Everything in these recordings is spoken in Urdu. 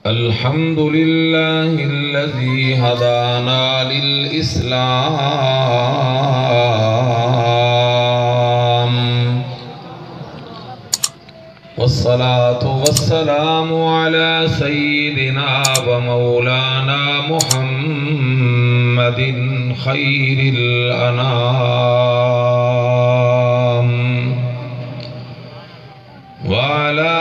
الحمد لله الذي هدانا للإسلام والصلاة والسلام على سيدنا ومولانا محمد خير الأنام وعلى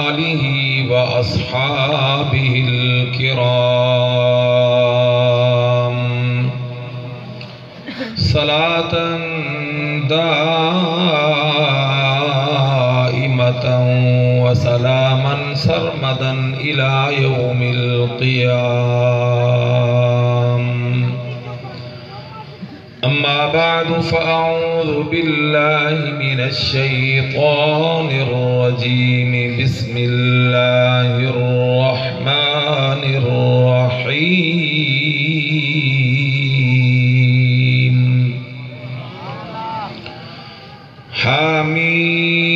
آله وأصحابه الكرام صلاة دائمة وسلاما سرمدا إلى يوم القيام. أما بعد فأعوذ بالله من الشيطان الرجيم. بسم الله الرحمن الرحيم.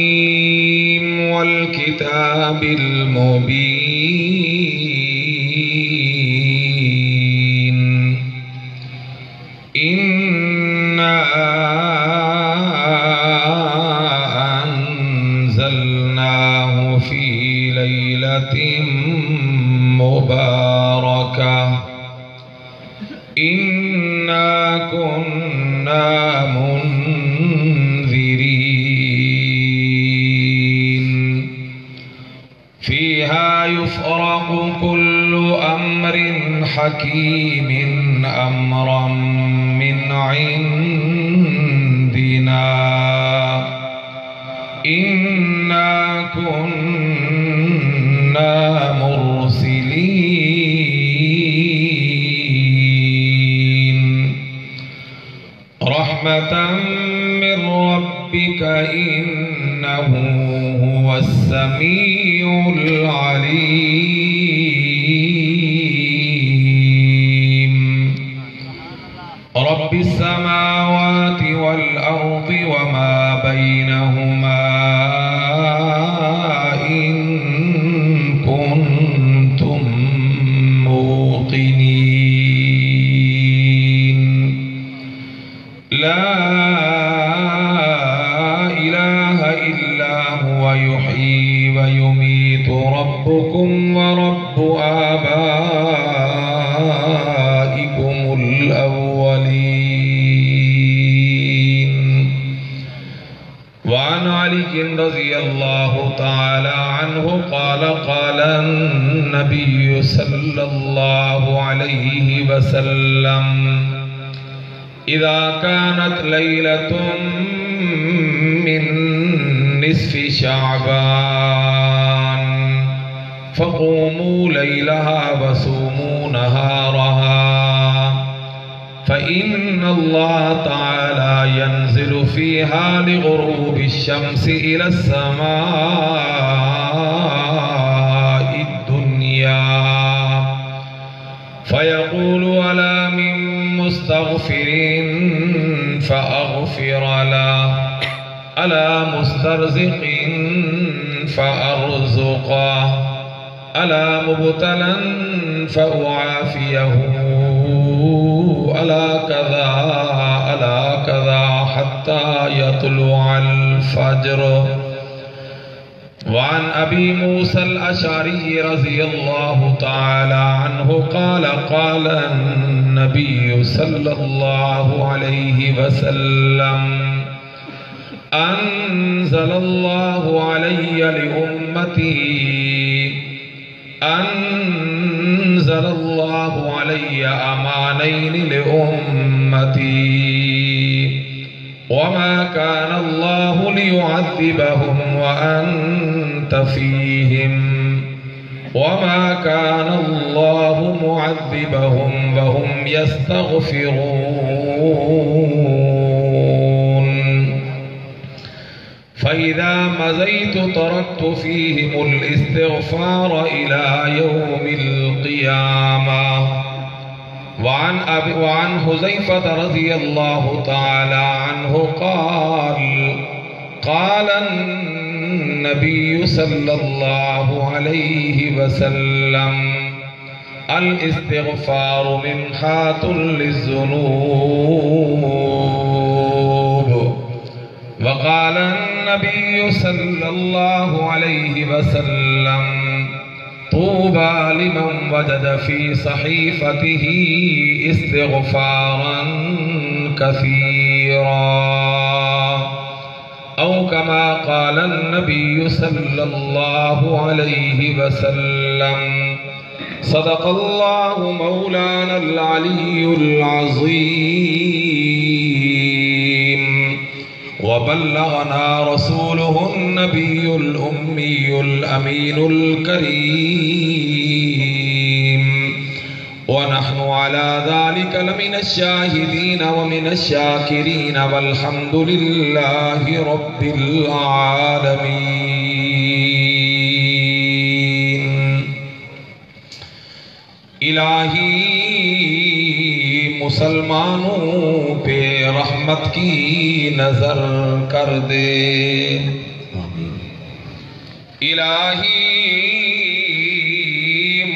حميم والكتاب المبين. إنا أنزلناه في ليلة مباركة إنا كنا منذرين فيها يفرق كل أمر حكيم أمرا من عندنا إنا كنا مرسلين رحمة من ربك إنه هو السميع العليم. رب السماوات والأرض وما بينهما إن كنتم موقنين. لا إله إلا هو يحيي ويميت ربكم ورب آبائكم الأولين. وعن علي رضي الله تعالى عنه قال قال النبي صلى الله عليه وسلم إذا كانت ليلة من نصف شعبان فقوموا ليلها وصوموا نهارها فإن الله تعالى ينزل فيها لغروب الشمس إلى السماء الدنيا فيقول ألا من مستغفر فأغفر له ألا مسترزق فأرزقه ألا مبتلا فأعافيه ألا كذا حتى يطلع الفجر. وعن أبي موسى الأشعري رضي الله تعالى عنه قال قال النبي صلى الله عليه وسلم أنزل الله علي أمانين لأمتي وما كان الله ليعذبهم وأنت فيهم وما كان الله معذبهم وهم يستغفرون. فإذا مزيت تركت فيهم الاستغفار إلى يوم القيامة. وعن حذيفة رضي الله تعالى عنه قال النبي صلى الله عليه وسلم الاستغفار منحات للذنوب. وقال النبي صلى الله عليه وسلم طوبى لمن وجد في صحيفته استغفارا كثيرا، أو كما قال النبي صلى الله عليه وسلم. صدق الله مولانا العلي العظيم، وبلغنا رسوله النبي الأمي الأمين الكريم، ونحن على ذلك لمن الشاهدين ومن الشاكرين، والحمد لله رب العالمين. الہی مسلمانوں پہ رحمت کی نظر کر دے، الہی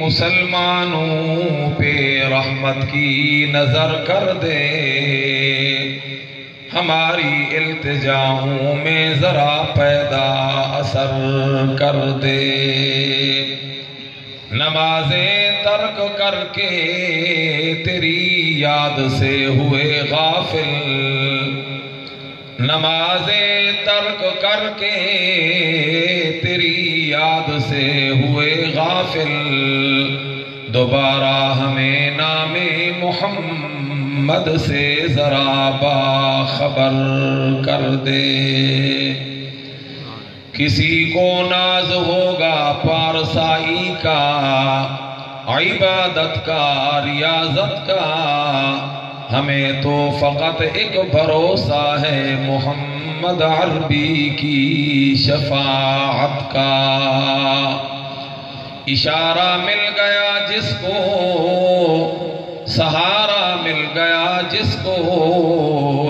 مسلمانوں پہ رحمت کی نظر کر دے، ہماری التجاؤں میں ذرا پیدا اثر کر دے۔ نمازیں ترک کر کے تیری یاد سے ہوئے غافل، نمازیں ترک کر کے تیری یاد سے ہوئے غافل، دوبارہ ہمیں نام محمد سے ذرا باخبر کر دے۔ کسی کو ناز ہوگا پارسائی کا، عبادت کا، ریاضت کا، ہمیں تو فقط ایک بھروسہ ہے محمد عربی کی شفاعت کا۔ اشارہ مل گیا جس کو، سہارا مل گیا جس کو،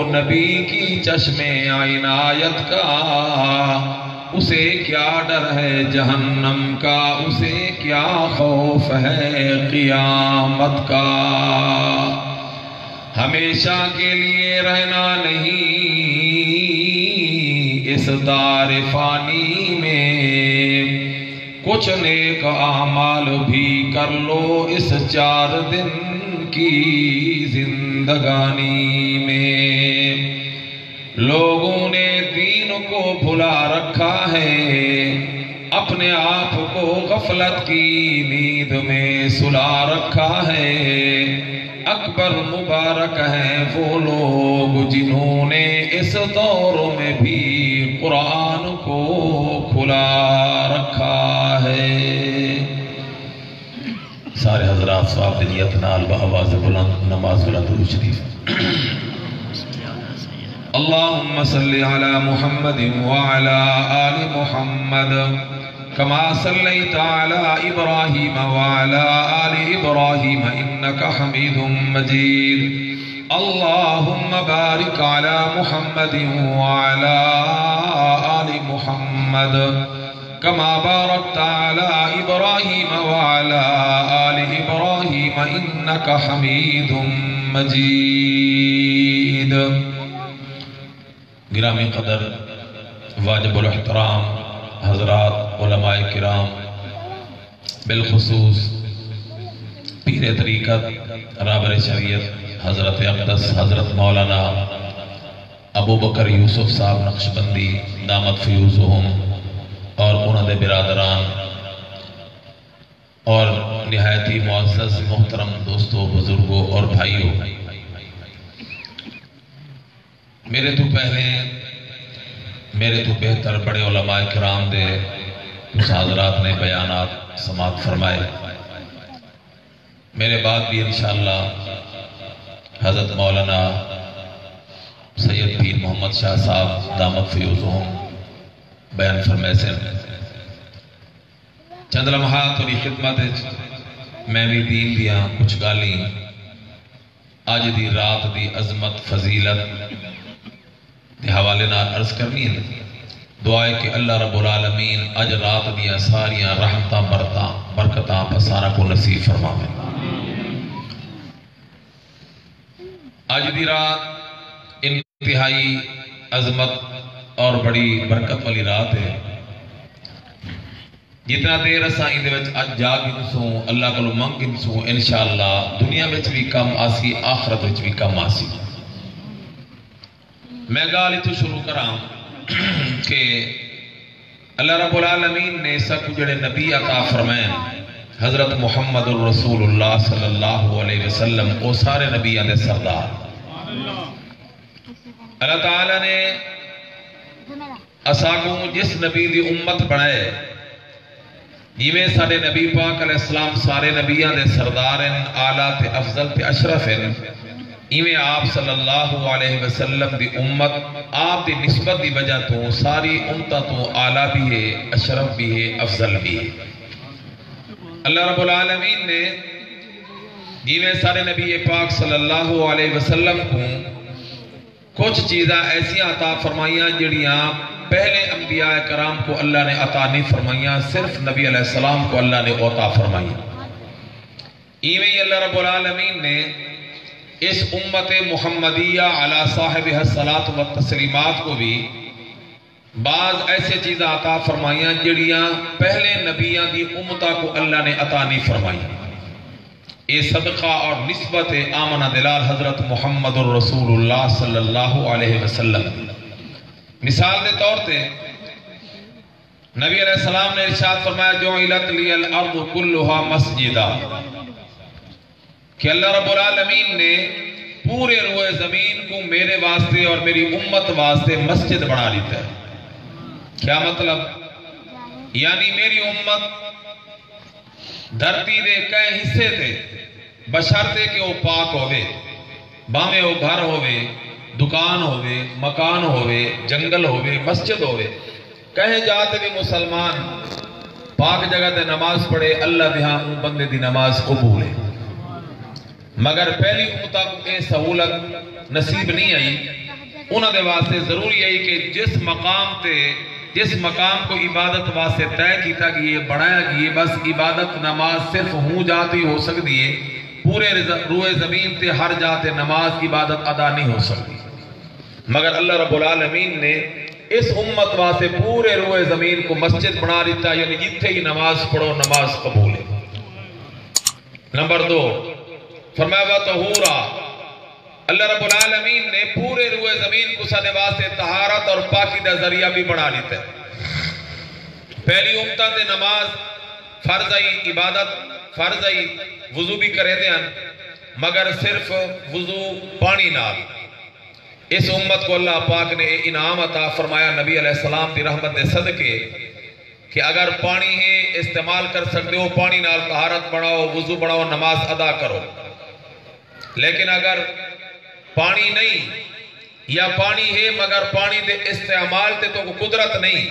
نبی کی چشم عنایت کا، اسے کیا ڈر ہے جہنم کا، اسے کیا خوف ہے قیامت کا۔ ہمیشہ کے لیے رہنا نہیں اس دار فانی میں، کچھ نیک اعمال بھی کر لو اس 4 دن کی زندگانی میں۔ لوگوں نے دین کو بھلا رکھا ہے، اپنے آپ کو غفلت کی نیند میں سلا رکھا ہے۔ اکبر مبارک ہیں وہ لوگ جنہوں نے اس دور میں بھی قرآن کو کھلا رکھا ہے۔ سارے حضرات صاحب دلیت نال بآواز بلند نماز بلند درود شریف۔ اللهم صل على محمد وعلى آل محمد كما صليت على إبراهيم وعلى آل إبراهيم إنك حميد مجيد۔ اللهم بارك على محمد وعلى آل محمد كما باركت على إبراهيم وعلى آل إبراهيم إنك حميد مجيد۔ گرامی قدر واجب الاحترام حضرات علماء کرام، بالخصوص پیر طریقت رابر شریعت حضرت اقدس حضرت مولانا ابو بکر یوسف صاحب نقشبندی دامت فیوزہم اور انہوں دے برادران اور نہایتی معزز محترم دوستوں، بزرگوں اور بھائیوں، میرے تو پہلے میرے تو بہتر بڑے علماء کرام دے اس حضرات نے بیانات سماعت فرمائے۔ میرے بعد بھی انشاءاللہ حضرت مولانا سید پیر محمد شاہ صاحب دامت فیوزہم بیان فرمائے سے چند لمحات تھوڑی خدمت میں بھی دین دیا کچھ گالی آج دی رات دی عظمت فضیلت حوالے نال عرض کرنی ہے۔ دعا ہے کہ اللہ رب العالمین اج رات دیا ساریاں رحمتاں برکتاں پسارا کو نصیب فرماوے۔ آج دی رات انتہائی عظمت اور بڑی برکت والی رات ہے۔ جتنا دیر اساں اندے وچ اج جاگ گنسوں اللہ کولوں منگ گنسوں انشاءاللہ دنیا وچ بھی کم آسی آخرت وچ بھی کم آسی۔ میں گال اتھو شروع کراں کہ اللہ رب العالمین نے سب جڑے نبی عطا فرمائیں حضرت محمد الرسول اللہ صلی اللہ علیہ وسلم او سارے نبیاں دے سردار۔ اللہ تعالیٰ نے اساکوں جس نبی دی امت بنائے جیویں سارے نبی پاک علیہ السلام سارے نبیاں دے سردار ہیں اعلیٰ تے افضل تے اشرف ہیں، ایویں آپ صلی اللہ علیہ وسلم دی امت آپ دی نسبت دی وجہ تو ساری امتہ تو اعلیٰ بھی ہے اشرف بھی ہے افضل بھی ہے۔ اللہ رب العالمین نے جیویں سارے نبی پاک صلی اللہ علیہ وسلم کو کچھ چیزاں ایسی عطا فرمائیاں جڑیاں پہلے انبیاء کرام کو اللہ نے عطا نہیں فرمائیاں، صرف نبی علیہ السلام کو اللہ نے عطا فرمائیاں۔ ایویں اللہ رب العالمین نے اس امت محمدیہ علی صاحبہ الصلاۃ والتسلیمات کو بھی بعض ایسے چیزیں عطا فرمائیاں جڑیاں پہلے نبیاں دی امتہ کو اللہ نے عطا نہیں فرمائیاں۔ یہ صدقہ اور نسبت آمنہ دلال حضرت محمد الرسول اللہ صلی اللہ علیہ وسلم۔ مثال دے طور تے نبی علیہ السلام نے ارشاد فرمایا جعلت لی الارض کلھا مسجدا، کہ اللہ رب العالمین نے پورے روئے زمین کو میرے واسطے اور میری امت واسطے مسجد بنا لیتا ہے۔ کیا مطلب؟ یعنی میری امت دھرتی دے کئے حصے تے بشرطے کہ وہ پاک ہوئے، باہمیں وہ گھر ہوئے، دکان ہوئے، مکان ہوئے، جنگل ہوئے، مسجد ہوئے، کہیں جاتے بھی مسلمان پاک جگہ دے نماز پڑھے اللہ دیہاں ان بندے دی نماز قبول ہے۔ مگر پہلی امتہ کو اے سہولت نصیب نہیں آئی، انہوں دے واسطے ضروری ہے کہ جس مقام کو عبادت واسطے طے کیتا گئی بڑھایا گئی بس عبادت نماز صرف ہوں جاتی ہو سکتی ہے، پورے روئے زمین تے ہر جاتے نماز عبادت ادا نہیں ہو سکتی۔ مگر اللہ رب العالمین نے اس امت واسطے پورے روئے زمین کو مسجد بنا دیتا، یعنی جتھے ہی نماز پڑھو نماز قبول ہے۔ نمبر 2 فرمایا وَطَہُورًا، اللہ رب العالمین نے پورے روئے زمین کو سانے واسطے طہارت اور پاکی دا ذریعہ بھی بڑھا لیتا ہے۔ پہلی امتہ دے نماز فرض آئی، عبادت فرض آئی، وضو بھی کرے دے ہیں مگر صرف وضو پانی نال۔ اس امت کو اللہ پاک نے انعام عطا فرمایا نبی علیہ السلام دی رحمت دے صدقے کہ اگر پانی ہے استعمال کر سکتے ہو پانی نال طہارت بڑھاؤ، وضو بڑھاؤ، نماز ادا کرو۔ لیکن اگر پانی نہیں یا پانی ہے مگر پانی دے استعمال تے تو قدرت نہیں،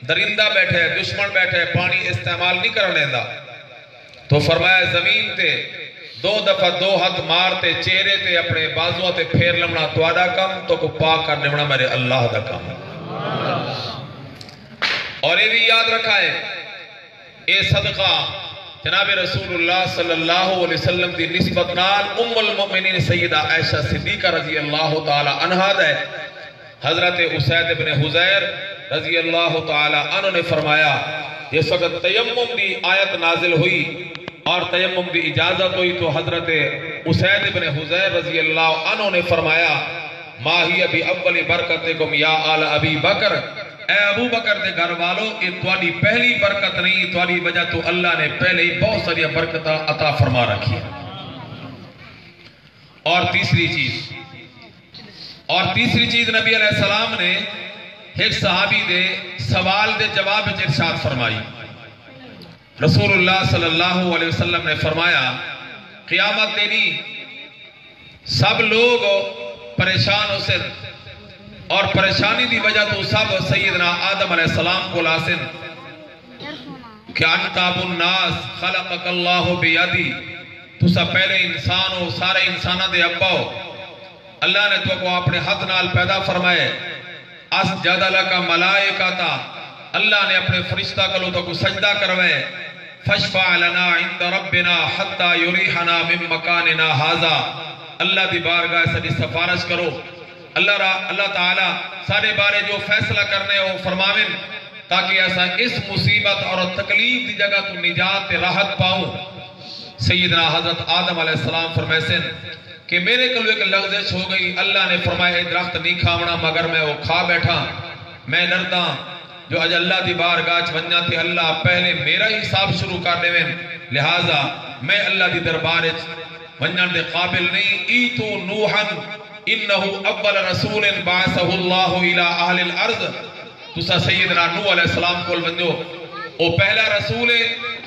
درندہ بیٹھے دشمن بیٹھے پانی استعمال نہیں کرنے دا، تو فرمایا زمین تے 2 دفعہ 2 ہاتھ مارتے چہرے تے اپنے بازووں تے پھیر لمنا توڑا کم تو کو پاک کر لمنا میرے اللہ دا کم۔ اور یہ بھی یاد رکھا ہے اے صدقہ جناب رسول اللہ صلی اللہ علیہ وسلم دی نسبت نال ام المؤمنین سیدہ عائشہ صدیقہ رضی اللہ تعالی عنہا دے حضرت اسید بن حضیر رضی اللہ تعالی عنہ نے فرمایا جس وقت تیمم دی آیت نازل ہوئی اور تیمم دی اجازت ہوئی تو حضرت اسید بن حضیر رضی اللہ عنہ نے فرمایا ما ہی ابی اول برکتکم یا آل ابی بکر، اے ابو بکر دے گھر والو یہ تواڈی پہلی برکت نہیں، تواڈی وجہ تو اللہ نے پہلے ہی بہت ساری برکتاں عطا فرما رکھی ہے۔ اور تیسری چیز نبی علیہ السلام نے ایک صحابی دے سوال دے جواب وچ ارشاد فرمائی۔ رسول اللہ صلی اللہ علیہ وسلم نے فرمایا قیامت دینی سب لوگ پریشان ہو سن اور پریشانی دی وجہ تو سب سیدنا آدم علیہ السلام کو لاسن کہ انتاب الناس خلقک اللہ بیادی، تو سب پہلے انسان ہو سارے انسانہ دے ابا ہو، اللہ نے تو کو اپنے ہاتھ نال پیدا فرمائے، اسجد لک ملائکتا، اللہ نے اپنے فرشتہ کلو تو کو سجدہ کروے، فشفع لنا عند ربنا حتی یریحنا من مکاننا ھذا، اللہ دی بارگاہ سے سفارش کرو، اللہ تعالی سارے بارے جو فیصلہ کرنے وہ فرماویں تاکہ ایسا اس مصیبت اور تکلیف دی جگہ تو نجات راحت پاؤں۔ سیدنا حضرت آدم علیہ السلام فرمائے کہ میرے کلو ایک لغزش ہو گئی، اللہ نے فرمایا درخت نہیں کھاونا مگر میں وہ کھا بیٹھا، میں ڈردا جو اج اللہ دی بارگاہ ونجا تے اللہ پہلے میرا ہی حساب شروع کر دے، لہذا میں اللہ دی دربار ونجن دے قابل نہیں۔ ایتو نوحن انہو اول رسول بعثہ اللہ الى اہل الارض، تسا سیدنا نوح علیہ السلام کو ونجو، او پہلا رسول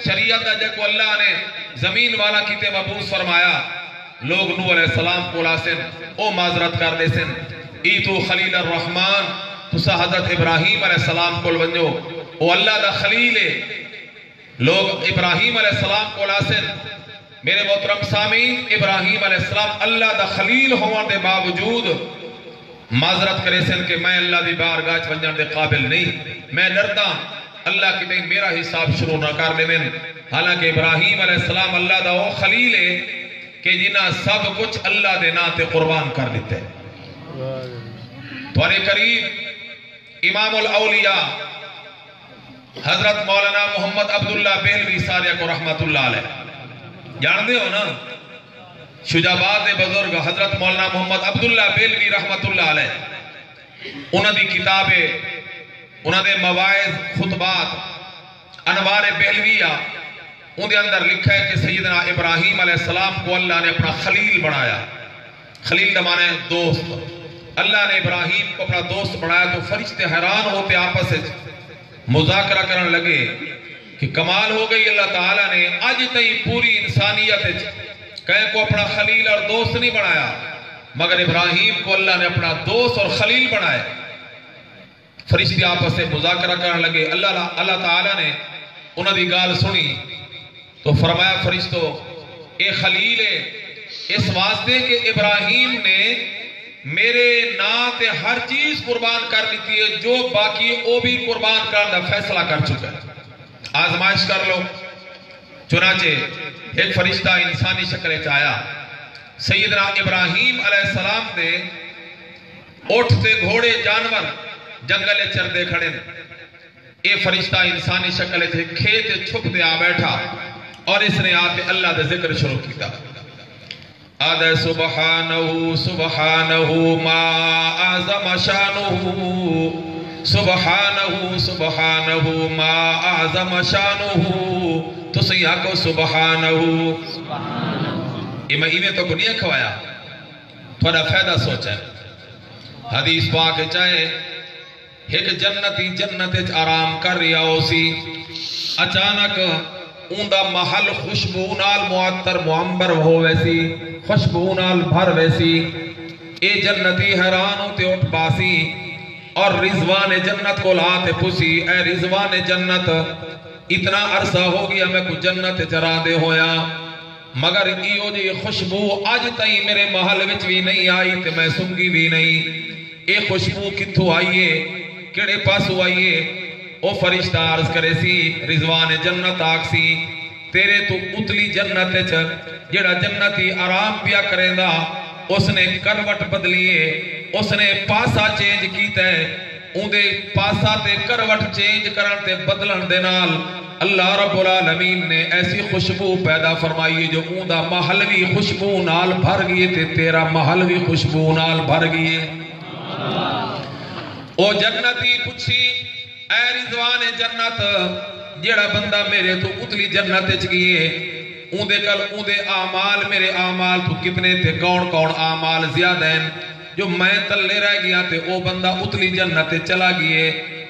شریعت جے کو اللہ نے زمین والا کیتے مبعوث فرمایا، لوگ نوح علیہ السلام کو لاسن او معذرت کر دے سن۔ ایتو خلیل الرحمن، تسا حضرت ابراہیم علیہ السلام کو ونجو، او اللہ دا خلیل ہے، لوگ ابراہیم علیہ السلام کو لاسن۔ میرے محترم سامعین، ابراہیم علیہ السلام اللہ دا خلیل ہونے دے باوجود معذرت کرے سن کہ میں اللہ دی بارگاہ ونجن دے قابل نہیں، میں ڈردا اللہ کی نہیں میرا حساب شروع نہ کر دے۔ حالانکہ ابراہیم علیہ السلام اللہ دا وہ خلیل ہے کہ جنہ سب کچھ اللہ دے ناتے قربان کر دیتے۔ تمہارے قریب امام الاولیاء حضرت مولانا محمد عبداللہ بہلوی ساریہ کو رحمت اللہ علیہ جان دے ہو نا، شجاباد بزرگ حضرت مولانا محمد عبداللہ بہلوی رحمت اللہ علیہ، انہوں دی کتابیں، انہوں دے مواعظ، خطبات، انوار بہلویہ، ان دے اندر لکھا ہے کہ سیدنا ابراہیم علیہ السلام کو اللہ نے اپنا خلیل بنایا۔ خلیل دا معنی ہے دوست، اللہ نے ابراہیم کو اپنا دوست بنایا تو فرشتے حیران ہوتے آپس سے مذاکرہ کرنے لگے کہ کمال ہو گئی، اللہ تعالیٰ نے آج تئی پوری انسانیت کہیں کو اپنا خلیل اور دوست نہیں بنایا، مگر ابراہیم کو اللہ نے اپنا دوست اور خلیل بنایا۔ فرشتے آپس سے مذاکرہ کرنے لگے، اللہ تعالیٰ نے انہوں دی گال سنی تو فرمایا فرشتو اے خلیل ہے اس واسطے کہ ابراہیم نے میرے نا تے ہر چیز قربان کر لیتی ہے، جو باقی وہ بھی قربان کرنا فیصلہ کر چکا ہے، آزمائش کر لو۔ چنانچہ ایک فرشتہ انسانی شکل چایا، سیدنا ابراہیم علیہ السلام دے اٹھتے گھوڑے جانور جنگل چردے کھڑے، اے فرشتہ انسانی شکل تھے کھیت چھپ دے آ بیٹھا اور اس نے آتے اللہ دے ذکر شروع کیتا، آدھے سبحانہو سبحانہو ما اعظم شانہو، سبحانہو سبحانہو ما اعظم شانہو، تو سیاہ کو سبحانہو، یہ میں ایویں تو کو نہیں کھوایا، تھوڑا فائدہ سوچا ہے۔ حدیث پاک چاہے ایک جنتی جنت آرام کر رہا ہو سی، اچانک اوندا محل خوشبو نال معطر معمبر ہو ویسی، خوشبو نال بھر ویسی، اے جنتی حیران ہوتے اٹھ باسی اور رضوان جنت کو لاتے پوسی، اے رضوان جنت اتنا عرصہ ہو گیا میں کو جنت چرا دے ہویا، مگر ایو جی خوشبو آج تائیں میرے محل وچ بھی نہیں آئی تے میں سنگی بھی نہیں، اے خوشبو کتھو آئیے کیڑے پاسو آئیے؟ او فرشتہ عرض کرے سی رضوان جنت آگ سی تیرے تو اتلی جنت جڑا جنتی آرام پیا کریں دا، اس نے کروٹ بدلیے، اس نے پاسا چینج کیتا ہے، ان دے پاسا تے کروٹ چینج کرن تے بدلن دے نال اللہ رب العالمین نے ایسی خوشبو پیدا فرمائی جو ان دا محل بھی خوشبو نال بھر گئے تے تیرا محل بھی خوشبو نال بھر گئے۔ او جنتی پوچھی اے رضوان جنت جیڑا بندہ میرے تو اتلی جنت چگئے، اون دے کل اون دے آمال میرے آمال تو کتنے تھے، کون کون آمال زیادہ ہیں جو میں تلے رہ گیا تے او بندہ اتلی جنت چلا گئے،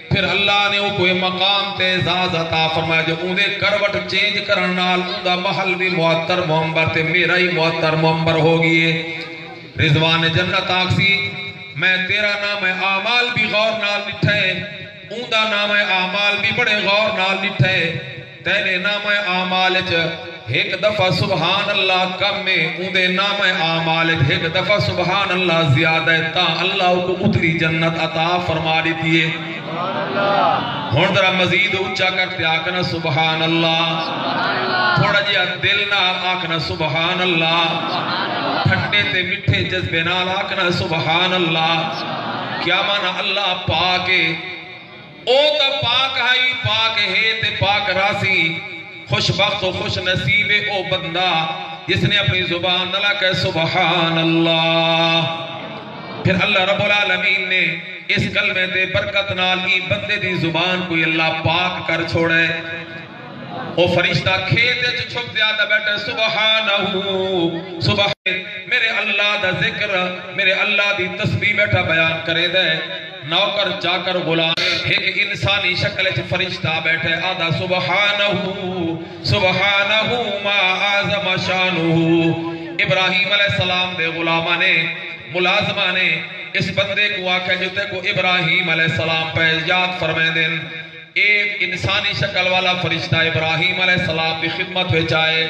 پھر اللہ نے وہ کوئی مقام تے اعزاز عطا فرمایا جو اون دے کروٹ چینج کرنال اون دا محل بھی معطر معمبر تے میرا ہی معطر معمبر ہو گئے۔ رضوان جنت آکسی میں تیرا نام آمال بھی غور نال لٹھے، اون دا نام آمال بھی بڑے غور نال لٹھے، تیرے نام آمال ایک دفعہ سبحان اللہ کم میں اندے نام اعمال ایک دفعہ سبحان اللہ زیادہ ہے تا اللہ کو اتنی جنت عطا فرما دیتی ہے. ہون ذرا مزید اچھا کرتے آکھنا سبحان اللہ. تھوڑا جیا دل نال آکھنا سبحان اللہ. ٹھنڈے تے مٹھے جذبے نال آکھنا سبحان اللہ. کیا مانا اللہ پاک ہے او تا پاک ہائی پاک ہے تے پاک راسی. خوش بخت و خوش نصیب او بندہ جس نے اپنی زبان نہ کہ سبحان اللہ. پھر اللہ رب العالمین نے اس کلمے دے برکت نال ہی بندے دی زبان کوئی اللہ پاک کر چھوڑے. او فرشتہ کھیتے جو چھپ دیادا بیٹھے سبحانہو سبحان میرے اللہ دا ذکر میرے اللہ دی تسبیح بیٹھا بیان کرے دے. نوکر جا کر غلام ایک انسانی شکل چ فرشتہ بیٹھے آدھا سبحانہو سبحانہو ما اعظم شانہو. ابراہیم علیہ السلام دے غلامہ نے ملازمہ نے اس بندے کو آکھے جو تے کو ابراہیم علیہ السلام پہ یاد فرمائے دن. ایک انسانی شکل والا فرشتہ ابراہیم علیہ السلام کی خدمت میں جائے.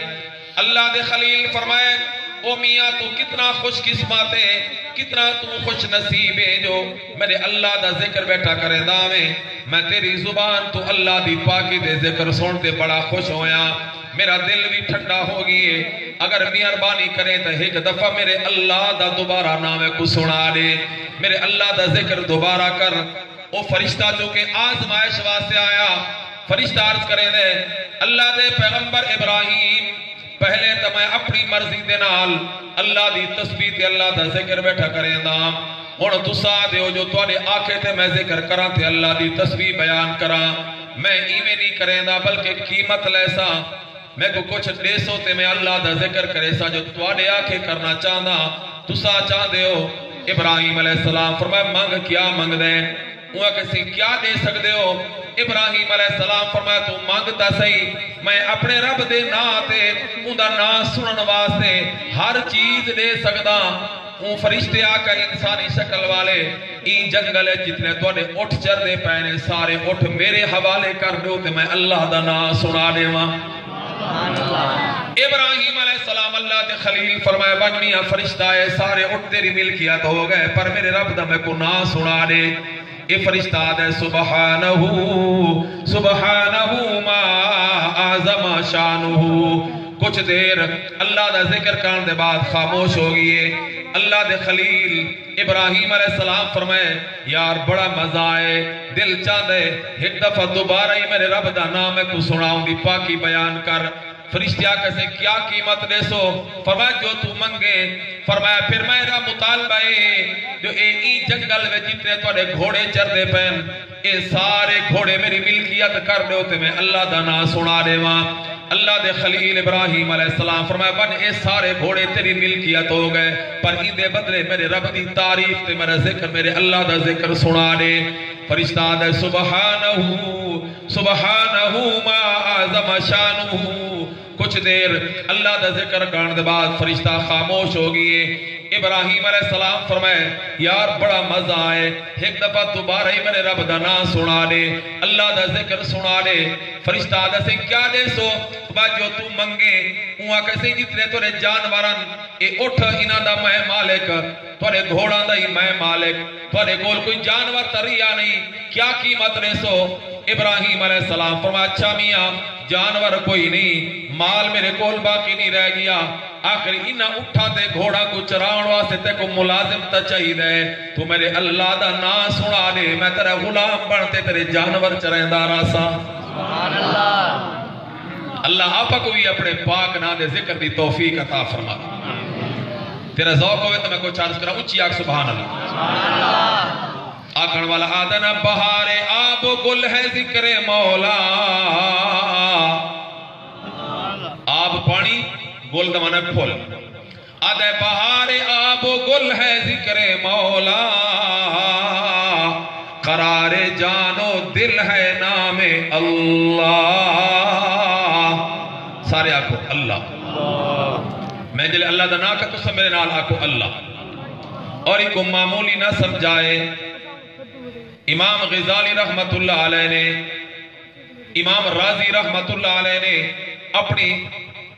اللہ دے خلیل فرمائے او میاں تو کتنا خوش قسمت ہے کتنا تو خوش نصیب ہے جو میرے اللہ دا ذکر بیٹھا کرے دا میں تیری زبان تو اللہ دی پاکی دے ذکر سنتے بڑا خوش ہویا. میرا دل بھی ٹھنڈا ہو گئی. اگر مہربانی کریں تو ایک دفعہ میرے اللہ دا دوبارہ نام کو سنا دے. میرے اللہ دا ذکر دوبارہ کر. او فرشتہ جو کہ آزمائش واسطے آیا فرشتہ عرض کرے دے اللہ دے پیغمبر ابراہیم پہلے تو میں اپنی مرضی دے نال اللہ دی تسبیح تے اللہ دا ذکر بیٹھا کریں دا. ہن تسا دیو جو تواڈے آکھے تے میں ذکر کراں تے اللہ دی تسبیح بیان کراں. میں ایویں نہیں کریں دا بلکہ قیمت لے سا میں کو کچھ دے سو تے میں اللہ دا ذکر کرے سا جو تواڈے آکھے کرنا چاہندا تسا چاہ دیو. ابراہیم علیہ السلام فرمایا مانگ کیا مانگ دے. وہ کسی کیا دے سکتے ہو. ابراہیم علیہ السلام فرمایا تو مانگتا صحیح میں اپنے رب دے نا تے اندہ نا سنن واسطے ہر چیز دے سکتا. وہ فرشتے آکا انسانی شکل والے این جنگل جتنے توڑے اٹھ چر دے پہنے سارے اٹھ میرے حوالے کر دو تے میں اللہ دا نا سنا دے ماں. ابراہیم علیہ السلام اللہ دے خلیل فرمائے بن میاں فرشتہ ہے سارے اٹھ تیری ملکیت ہو گئے پر میرے رب دا میں کو نا سنا دے. اے فرشتہ دے سبحانہو سبحانہو ما اعظم شانہو. کچھ دیر اللہ دا ذکر کرنے دے بعد خاموش ہو گئے. اللہ دے خلیل ابراہیم علیہ السلام فرمائے یار بڑا مزہ آئے دل چاہ دے ایک دفعہ دوبارہ ہی میرے رب دا نام ہے کو سناؤں دی پاکی بیان کر. فرشتہ کسے کیا قیمت دے سو فرمایا جو تو منگے. فرمایا پھر میرا مطالبہ ہے جو ای جنگل میں جتنے توڑے گھوڑے چر دے پہن اے سارے گھوڑے میری ملکیت کر دے ہوتے میں اللہ دا نا سنا دے ماں. اللہ دے خلیل ابراہیم علیہ السلام فرمایا بن اے سارے گھوڑے تیری ملکیت ہو گئے پر ان دے بدلے میرے رب دی تعریف تے میرا ذکر میرے اللہ دا ذکر سنا دے. فرشتہ دے سبحانہو سبحانہو ما اعظم شانہو. کچھ دیر اللہ دا ذکر کرنے دے بعد فرشتہ خاموش ہو گئے. ابراہیم علیہ السلام فرمائے یار بڑا مزہ آئے ایک دفعہ دوبارہ ہی میرے رب دا نام سنا دے اللہ دا ذکر سنا دے. فرشتہ دے سے کیا دے سو جو تو منگے وہاں کیسے جتنے توڑے جانوران اے اٹھ انہ دا میں مالک توڑے گھوڑا دا ہی میں مالک توڑے گول کوئی جانور تریا نہیں کیا قیمت نے سو. ابراہیم علیہ السلام فرمایا اچھا میاں جانور کوئی نہیں مال میرے کول باقی نہیں رہ گیا آخر انہ اٹھا تے گھوڑا کو چراؤن واسطے تے کو ملازم تا چاہی دے تو میرے اللہ دا نا سنا دے میں تیرے غلام بنتے تیرے جانور چرائیں دارا سا. سبحان اللہ. اللہ آپا کو بھی اپنے پاک نا دے ذکر دی توفیق عطا فرما. تیرا ذوق ہوئے تو میں کو چارج کرا اچھی آگ سبحان اللہ. سبحان اللہ. آکھن والا آدھنا بہار آب و گل ہے ذکر مولا. آب پانی گل دمانا پھول آدھے بہار آب و گل ہے ذکر مولا. قرار جان و دل ہے نام اللہ. سارے آکھو اللہ. میں جلے اللہ دا نا کا تو سب میرے نال آکھو اللہ. اور ایک معمولی نہ سمجھائے امام غزالی رحمت اللہ علیہ نے امام راضی رحمت اللہ علیہ نے اپنی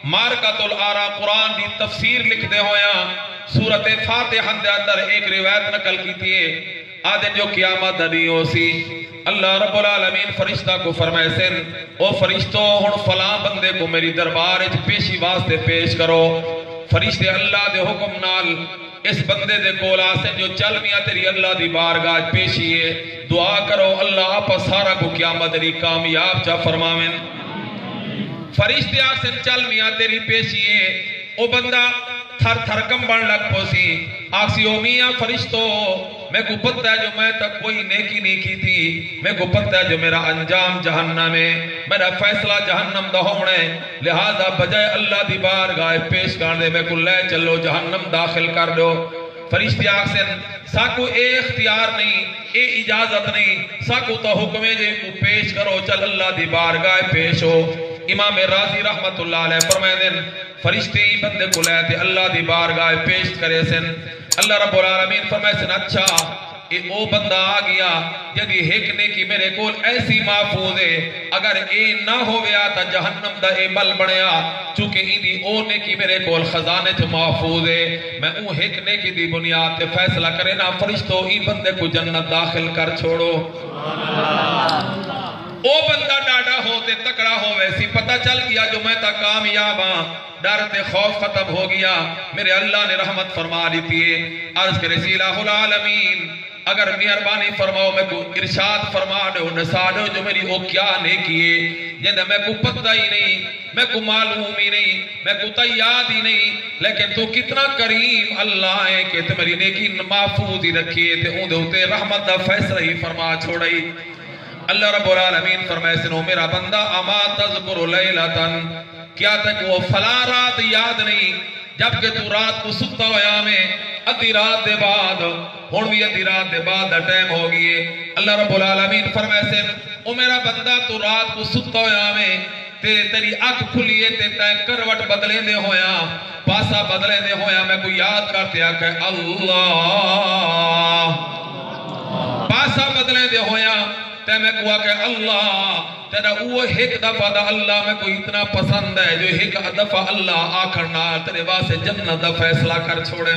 مارکۃ الآرا قرآن دی تفسیر لکھ دے ہویا سورت فاتحہ دے اندر ایک روایت نقل کی تھی آدھے جو قیامت دنی ہو سی اللہ رب العالمین فرشتہ کو فرمائے سن او فرشتوں ہن فلاں بندے کو میری دربار پیشی واسطے پیش کرو فرشتے اللہ دے حکم نال اس بندے دے کول آسن جو چل میاں تیری اللہ دی بارگاہ پیشی ہے دعا کرو اللہ آپ سارا کو قیامت دنی کامیاب چا فرماویں فرشتے آسن چل میاں تیری پیشی ہے او بندہ تھر تھر کمبن لگ پوسی آکسی او میاں فرشتو میں کو پتہ ہے جو میں تک کوئی نیکی نہیں کی تھی میں کو پتہ ہے جو میرا انجام جہنم ہے میرا فیصلہ جہنم دا ہونے لہذا بجائے اللہ دی بارگاہ پیش کرنے میں کو لے چلو جہنم داخل کر دو فرشتے آکسن ساکو اے اختیار نہیں اے اجازت نہیں ساکو تا حکمے جے کو پیش کرو چل اللہ دی بارگاہ پیش ہو امام راضی رحمت اللہ علیہ فرمائے دن فرشتے ہی بندے کو لے تے اللہ دی بارگاہ پیش کرے سن اللہ رب العالمین فرمائے سن اچھا اے او بندہ آ گیا جدی ایک نیکی میرے کول ایسی محفوظ ہے اگر اے نہ ہویا تا جہنم دا اے مل بنیا چونکہ ایدی او نیکی میرے کول خزانے چ محفوظ ہے میں او ایک نیکی دی بنیاد تے فیصلہ کرے نا فرشتوں ای بندے کو جنت داخل کر چھوڑو او بندہ ڈاڈا ہوتے تکڑا ہو ویسی پتہ چل گیا جو میں تا کامیاب ہاں ڈر تے خوف ختم ہو گیا میرے اللہ نے رحمت فرما دیتی ہے عرض کرے سی الہ العالمین اگر مہربانی فرماؤ میں کو ارشاد فرما دو نسا دو جو میری او کیا نیکی ہے جنہیں میں کو پتہ ہی نہیں میں کو معلوم ہی نہیں میں کو تیاد ہی نہیں لیکن تو کتنا کریم اللہ ہے کہ تمہاری نیکی محفوظ ہی رکھیے تے اون دے ہوتے رحمت دا فیصلہ ہی فرما چھوڑائی اللہ رب العالمین فرمائے سنو میرا بندہ اما تذکر لیلتن کیا تک وہ فلا رات یاد نہیں جبکہ تو رات کو ستا ہویا میں ادھی رات دے بعد ہون بھی ادھی رات دے بعد دا ٹائم ہو گئے اللہ رب العالمین فرمائے سن او میرا بندہ تو رات کو ستا ہویا میں تیری اکھ کھلیے تے کروٹ بدلے دے ہویا پاسا بدلے دے ہویا میں کو یاد کرتے آ کہ اللہ پاسا بدلے دے ہویا تے میں کہا کہ اللہ تیرا وہ ایک دفعہ دا اللہ میں کوئی اتنا پسند ہے جو ایک دفعہ اللہ آکھرنا تیرے واسے جنت دا فیصلہ کر چھوڑے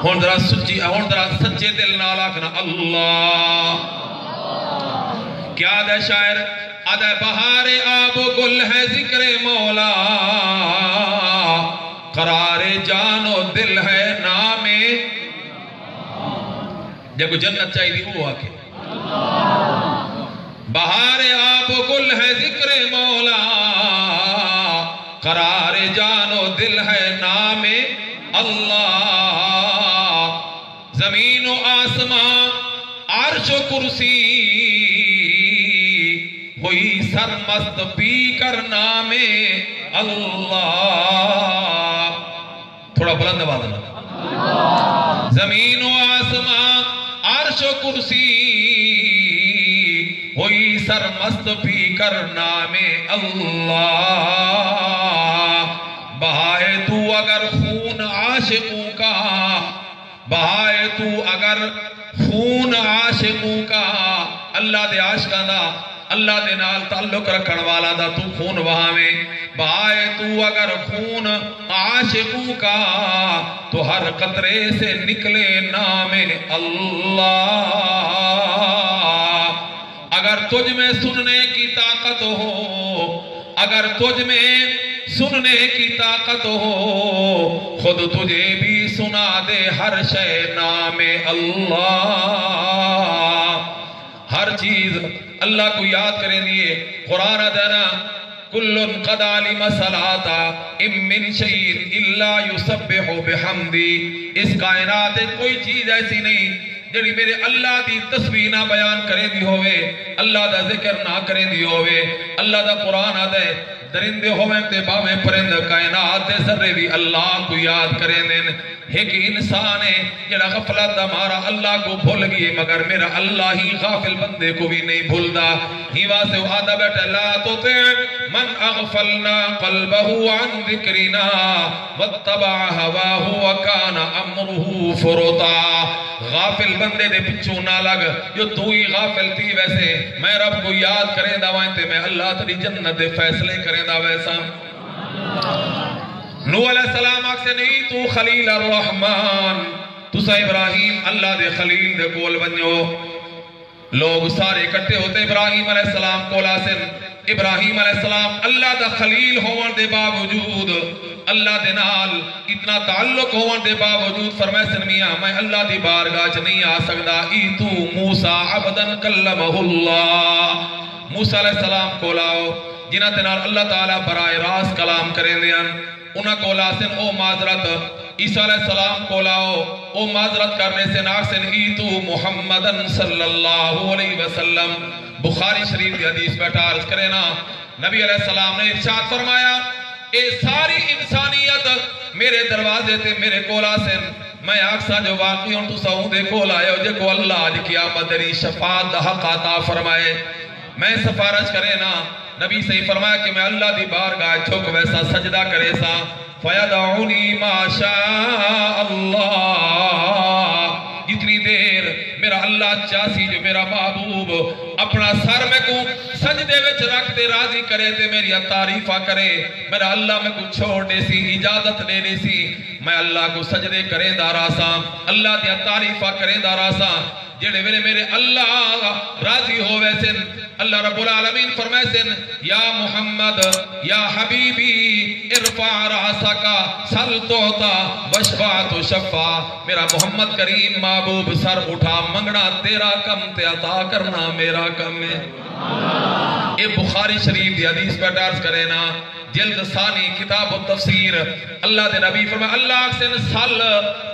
ہون درہ سچے دل نال آکھنا اللہ کیا دے شاعر ادھے بہار آب و گل ہے ذکر مولا قرار جان و دل ہے نام جب جنت چاہی دی وہ آکے بہار آب و گل ہے ذکر مولا قرار جان و دل ہے نام اللہ زمین و آسمان عرش و کرسی ہوئی سرمست پی کر نام اللہ تھوڑا بلند آواز نہ زمین و آسمان عرش و کرسی ہوئی سرمست پی کر نام اللہ بہائے تو اگر خون عاشقوں کا بہائے تو اگر خون عاشقوں کا اللہ دے عاشقاں دا اللہ دے نال تعلق رکھن والا دا تو خون وہاں میں بہائے تو اگر خون عاشقوں کا تو ہر قطرے سے نکلے نام اللہ اگر تجھ میں سننے کی طاقت ہو اگر تجھ میں سننے کی طاقت ہو خود تجھے بھی سنا دے ہر شے نام اللہ ہر چیز اللہ کو یاد کریں دیئے قرآن دینا کل قد علم صلاتا ام من شیء الا یسبح بحمدی اس کائنات کوئی چیز ایسی نہیں جڑی میرے اللہ دی تسبیح نہ بیان کرے دی ہوئے اللہ دا ذکر نہ کرے دی ہوئے اللہ دا قرآن آدھے درندے ہوئے تے باویں پرند کائنات دے ذرے بھی اللہ کو یاد کریں دیں ایک انسان ہے جڑا غفلت دا مارا اللہ کو بھول گئے مگر میرا اللہ ہی غافل بندے کو بھی نہیں بھولدا ہی واسے وہ آدھا بیٹھا لا تطع من اغفلنا قلبه عن ذکرنا واتبع هواه وكان امره فرطا غافل بندے دے پچھو نہ لگ جو تو ہی غافل تھی ویسے میں رب کو یاد کریں دا وائنتے میں اللہ تری جنت دے فیصلے کریں دا ویسا نوح علیہ السلام آکھتے نہیں تو خلیل الرحمن تسا ابراہیم اللہ دے خلیل دے کول بنیو. لوگ سارے اکٹھے ہوتے ابراہیم علیہ السلام کولا سن. ابراہیم علیہ السلام اللہ دا خلیل ہون دے باوجود اللہ دے نال اتنا تعلق ہون دے باوجود فرمائے سن میاں میں اللہ دی بارگاہ چ نہیں آ سکدا. ایتو موسیٰ عبدن کلمہ اللہ. موسیٰ علیہ السلام کولاؤ جنہ دے نال اللہ تعالیٰ برائے راست کلام کریں دیاں. انہاں کولا سن او معذرت. عیسیٰ علیہ السلام کولاؤ او معذرت کرنے سے ناکسن ایتو محمدن صلی اللہ علیہ وسلم. بخاری شریف کی حدیث بیٹھا عرض کرے نا نبی علیہ السلام نے ارشاد فرمایا اے ساری انسانیت میرے دروازے تے میرے کولا سن. میں آکسا جو واقعی ہوں تو سہوں دے کولا ہے جے کو اللہ آج قیامت دری شفاعت دا حق عطا فرمائے. میں سفارش کرے نا نبی سے فرمایا کہ میں اللہ دی بارگاہ چھک ویسا سجدہ کرے سا فَيَدَعُونِي مَا شَاءَ اللَّهِ. جتنی دیر میرا اللہ چاسی جو میرا محبوب اپنا سر میں کو سجدے وچ رکھ دے راضی کرے تے میری تعریفہ کرے میرا اللہ میں کو چھوڑ دے سی اجازت دے دے سی میں اللہ کو سجدے کرے دارا سا اللہ دیا تعریفہ کرے دارا سا. جڑے ویلے میرے اللہ راضی ہوئے سن اللہ رب العالمین فرمائے سن یا محمد یا حبیبی ارفع راسکا سل توتا وشفا تو شفا. میرا محمد کریم محبوب سر اٹھا منگنا تیرا کم تے عطا کرنا میرا کم ہے. اے بخاری شریف دی حدیث پر عرض کرے نا جلد ثانی کتاب التفسیر اللہ دے نبی فرمائے اللہ سے سل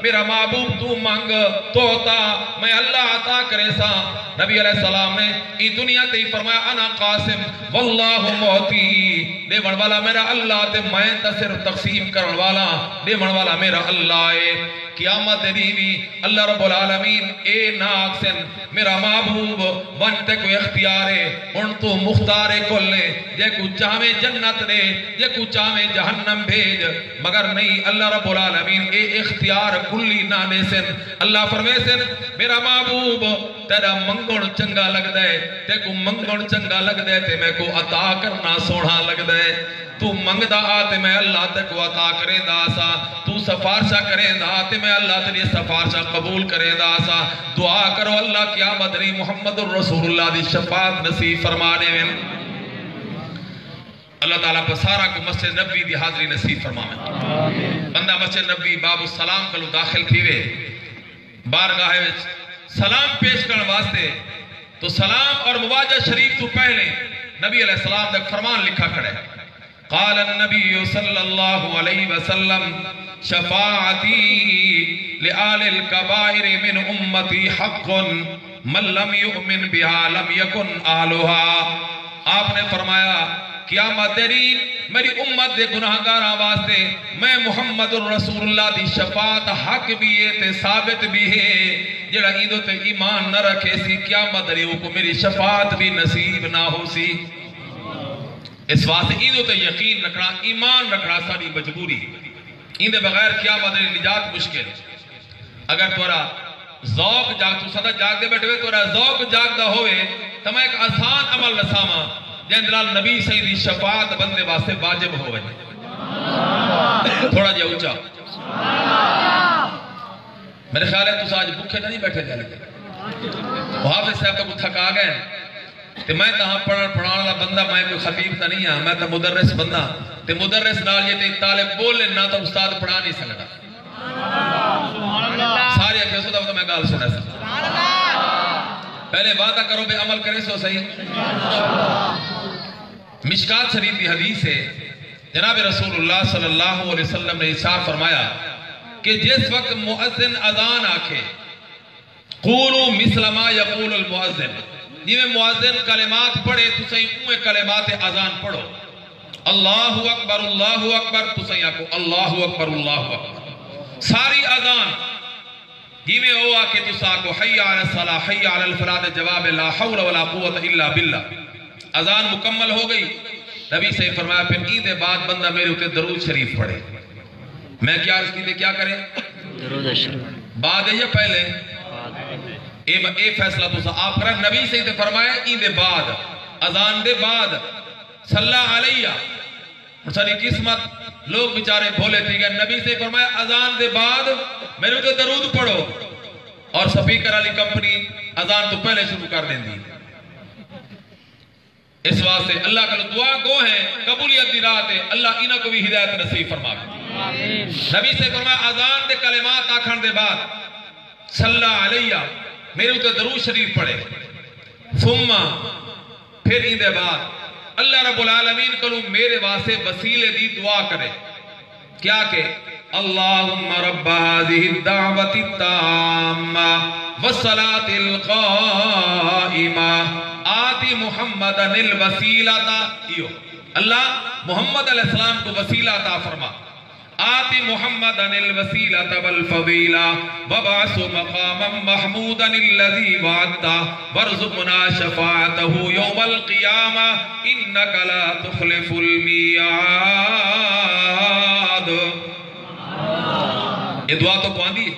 میرا محبوب تو مانگ توتا میں اللہ عطا کرے سا. نبی علیہ السلام نے ای دنیا تے فرمایا انا قاسم واللہ موتی. دیون والا میرا اللہ تے میں تا صرف تقسیم کرن والا دیون والا میرا اللہ ہے. قیامت دیوی اللہ رب العالمین اے ناکسن میرا محبوب بنتے کو اختیارے ان تو مختارے کلے جے کو چاہمیں جنت دے جے کو چاہمیں جہنم بھیج مگر نہیں اللہ رب العالمین اے اختیار کلی نانے سن. اللہ فرمے سن میرا محبوب تیرا منگن چنگا لگ دے تے کو منگن چنگا لگ دے تے میں کو عطا کرنا سوڑا لگ دے. تو منگ دا آتے میں اللہ تے کو عطا کرے دا سا تو سفارشہ کرے دا آتے میں اللہ تیری سفارشہ قبول کرے دا سا. دعا کرو اللہ قیامت نہیں محمد الرسول اللہ دی شفاعت نصیب فرمانے میں اللہ تعالیٰ پر سارا کو مسجد نبی دی حاضری نصیب فرمانے. بندہ مسجد نبی باب السلام کلو داخل کیوے بارگاہ وچ سلام پیش کرنے واسطے تو سلام اور مواجہ شریف تو پہلے نبی علیہ السلام نے فرمان لکھا کھڑے قال النبی صلی اللہ علیہ وسلم شفاعتی لآل الكبائر من امتی حق من لم یؤمن بها لم یکن آلوها. آپ نے فرمایا قیامت تیری میری امت دے گناہگاراں واسطے میں محمد الرسول اللہ دی شفاعت حق بھی ہے تے ثابت بھی ہے. جڑا ایدو تے ایمان نہ رکھے سی قیامت تیری کو میری شفاعت بھی نصیب نہ ہو سی. اس واسطے ایدو تے یقین رکھنا ایمان رکھنا ساری مجبوری. ایندے بغیر قیامت تیری نجات مشکل. اگر تورا ذوق جاگ تو صدا جاگ دے بیٹھے ہوئے تورا ذوق جاگ دا ہوئے تو میں ایک آسان عمل رساما جہاں نبی سیدی شفاعت بندے واسطے واجب ہوئے تھوڑا جا اونچا. میرے خیال ہے تو آج بھوکے نہیں بیٹھے جا لگے حافظ صاحب تو تھکا گئے تے میں تہاں پڑھان والا بندہ میں کوئی خطیب تا نہیں ہاں میں تا مدرس بندہ تے مدرس نال یہ تے طالب بول لینا تو استاد پڑھا نہیں سکتا. سارے اکھے سو دا میں گال سنے سا پہلے وعدہ کرو بے عمل کرے سو صحیح. مشکات شریف کی حدیث ہے جناب رسول اللہ صلی اللہ علیہ وسلم نے ارشاد فرمایا کہ جس وقت مؤذن اذان آکھے قولوا مثل ما یقول المؤذن جی میں مؤذن کلمات پڑھے تو صحیح اوہ کلمات اذان پڑھو اللہ اکبر تو صحیح آکھو اللہ اکبر ساری اذان جی میں ہوا کہ تو ساکو حی علی الصلاح حی علی الفلاح جواب لا حول ولا قوت الا باللہ. اذان مکمل ہو گئی نبی سے فرمایا پھر عید بعد بندہ میرے اوپر درود شریف پڑھے. میں کیا عرض کی تھے کیا کرے درود شریف بعد ہے یا پہلے اے فیصلہ تو آپ کریں. نبی سے فرمایا عید بعد اذان دے بعد صلی علیہ ساری قسمت لوگ بیچارے بھولے تھی گئے. نبی سے فرمایا اذان دے بعد میرے تو درود پڑھو, اور سپیکر علی کمپنی اذان تو پہلے شروع کر دیں دی. اس واسطے اللہ کا دعا گو ہے, قبولیت دی رات ہے, اللہ انہاں کو بھی ہدایت نصیب فرمائے. نبی سے فرمایا اذان دے کلمات آکھن دے بعد صلی علیہ میرے تو درود شریف پڑھے, ثم پھر ان دے بعد اللہ رب العالمین کو میرے واسطے وسیلے دی دعا کرے. کیا کہ اللہم رب هذه الدعوة التامة والصلاة القائمة آتی محمد الوسیلہ. اللہ محمد علیہ السلام کو وسیلہ عطا فرما. آتی محمد الوسیلة والفضیلہ وبعث مقاما محمودا الذی وعدتا وارزقنا شفاعته یوم القیامہ انک لا تخلف المیعاد. یہ دعا تو کو آندھی ہے,